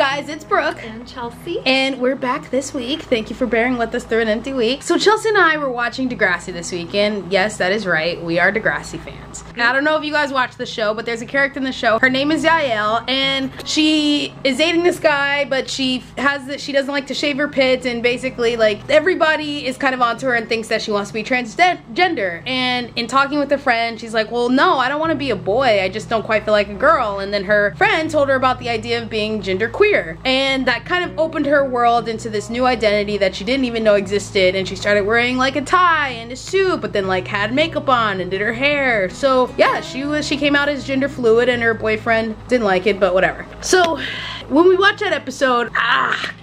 guys? It's Brooke. And Chelsea. And we're back this week. Thank you for bearing with us through an empty week. So Chelsea and I were watching Degrassi this weekend. Yes, that is right. We are Degrassi fans. Now, I don't know if you guys watch the show, but there's a character in the show. Her name is Yael, and she is dating this guy, but she doesn't like to shave her pits, and basically, like, everybody is kind of onto her and thinks that she wants to be transgender. And in talking with a friend, she's like, well, no, I don't want to be a boy. I just don't quite feel like a girl. And then her friend told her about the idea of being genderqueer, and that kind of opened her world into this new identity that she didn't even know existed. And she started wearing like a tie and a suit, but then like had makeup on and did her hair. So yeah, she came out as gender fluid, and her boyfriend didn't like it, but whatever. So when we watched that episode,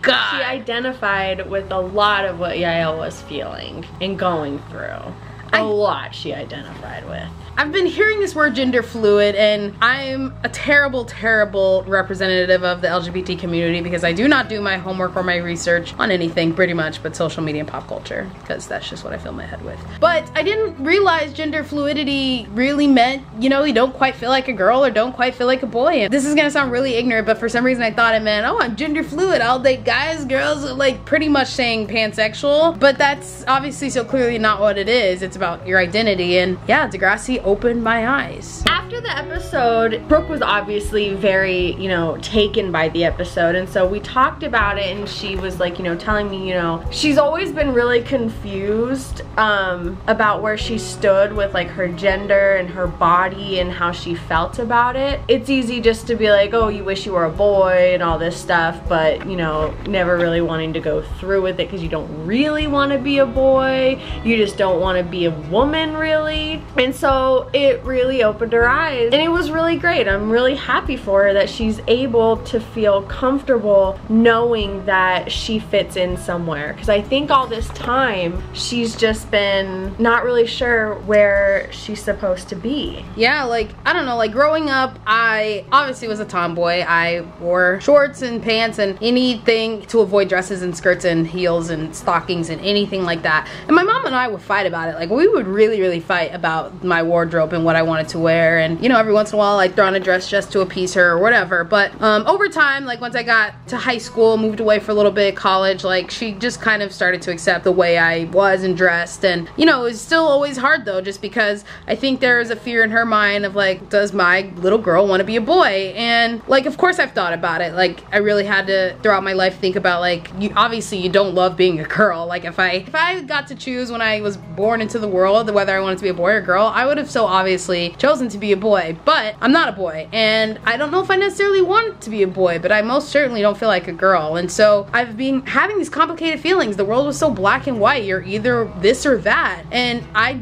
God, she identified with a lot of what Yael was feeling and going through. A lot she identified with. I've been hearing this word gender fluid, and I'm a terrible, terrible representative of the LGBT community because I do not do my homework or my research on anything pretty much but social media and pop culture, because that's just what I fill my head with. But I didn't realize gender fluidity really meant, you know, you don't quite feel like a girl or don't quite feel like a boy. And this is gonna sound really ignorant, but for some reason I thought it meant, oh, I'm gender fluid, I'll date guys, girls, like pretty much saying pansexual. But that's obviously so clearly not what it is. It's about your identity, and yeah, Degrassi opened my eyes. After the episode, Brooke was obviously very, you know, taken by the episode, and so we talked about it, and she was like, you know, telling me, you know, she's always been really confused about where she stood with like her gender and her body and how she felt about it. It's easy just to be like, oh, you wish you were a boy and all this stuff, but you know, never really wanting to go through with it because you don't really want to be a boy, you just don't want to be a woman really. And so it really opened her eyes, and it was really great. I'm really happy for her that she's able to feel comfortable knowing that she fits in somewhere, because I think all this time she's just been not really sure where she's supposed to be. Yeah, like, I don't know, like growing up, I obviously was a tomboy. I wore shorts and pants and anything to avoid dresses and skirts and heels and stockings and anything like that. And my mom and I would fight about it. Like, we would really fight about my wardrobe and what I wanted to wear, and you know, every once in a while I'd throw on a dress just to appease her or whatever. But over time, like once I got to high school, moved away for a little bit, college, like she just kind of started to accept the way I was and dressed. And you know, it was still always hard though, just because I think there's a fear in her mind of like, does my little girl want to be a boy? And like, of course I've thought about it. Like, I really had to throughout my life think about like, obviously you don't love being a girl. Like if I got to choose when I was born into the world whether I wanted to be a boy or a girl, I would have so obviously chosen to be a boy. But I'm not a boy, and I don't know if I necessarily want to be a boy, but I most certainly don't feel like a girl. And so I've been having these complicated feelings. The world was so black and white. You're either this or that, and I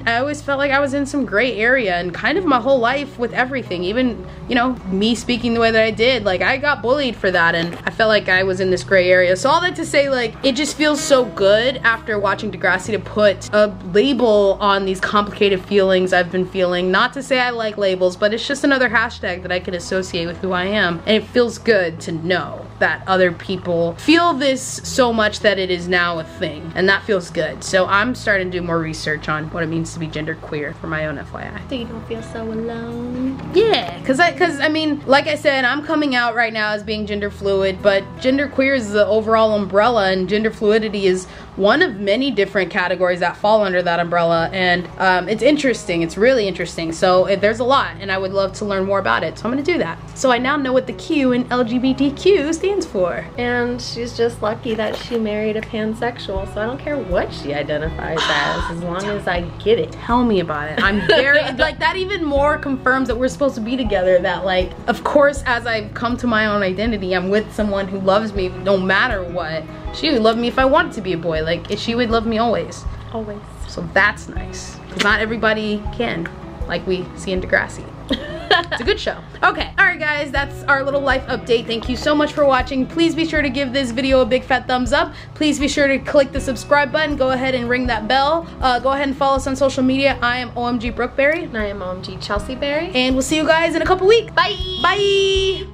always felt like I was in some gray area, and kind of my whole life with everything, even, you know, me speaking the way that I did, like I got bullied for that, and I felt like I was in this gray area. So all that to say, like, it just feels so good after watching Degrassi to put a label on these complicated feelings I've been feeling. Not to say I like labels, but it's just another hashtag that I can associate with who I am, and it feels good to know that other people feel this so much that it is now a thing, and that feels good. So I'm starting to do more research on what it means to be genderqueer for my own FYI. So you don't feel so alone? Yeah, cause I mean, like I said, I'm coming out right now as being gender fluid, but genderqueer is the overall umbrella, and gender fluidity is one of many different categories that fall under that umbrella. And it's interesting. It's really interesting. So there's a lot, and I would love to learn more about it. So I'm gonna do that. So I now know what the Q in LGBTQ stands for. And she's just lucky that she married a pansexual, so I don't care what she identifies as long as I get it. Tell me about it. I'm very, like, that even more confirms that we're supposed to be together. That, like, of course, as I've come to my own identity, I'm with someone who loves me no matter what. She would love me if I wanted to be a boy. Like, she would love me always. Always. So that's nice. Because not everybody can, like we see in Degrassi. It's a good show. Okay, alright guys, that's our little life update. Thank you so much for watching. Please be sure to give this video a big fat thumbs up. Please be sure to click the subscribe button. Go ahead and ring that bell. Go ahead and follow us on social media. I am OMG Brooke Berry. And I am OMG Chelsea Berry. And we'll see you guys in a couple weeks. Bye! Bye!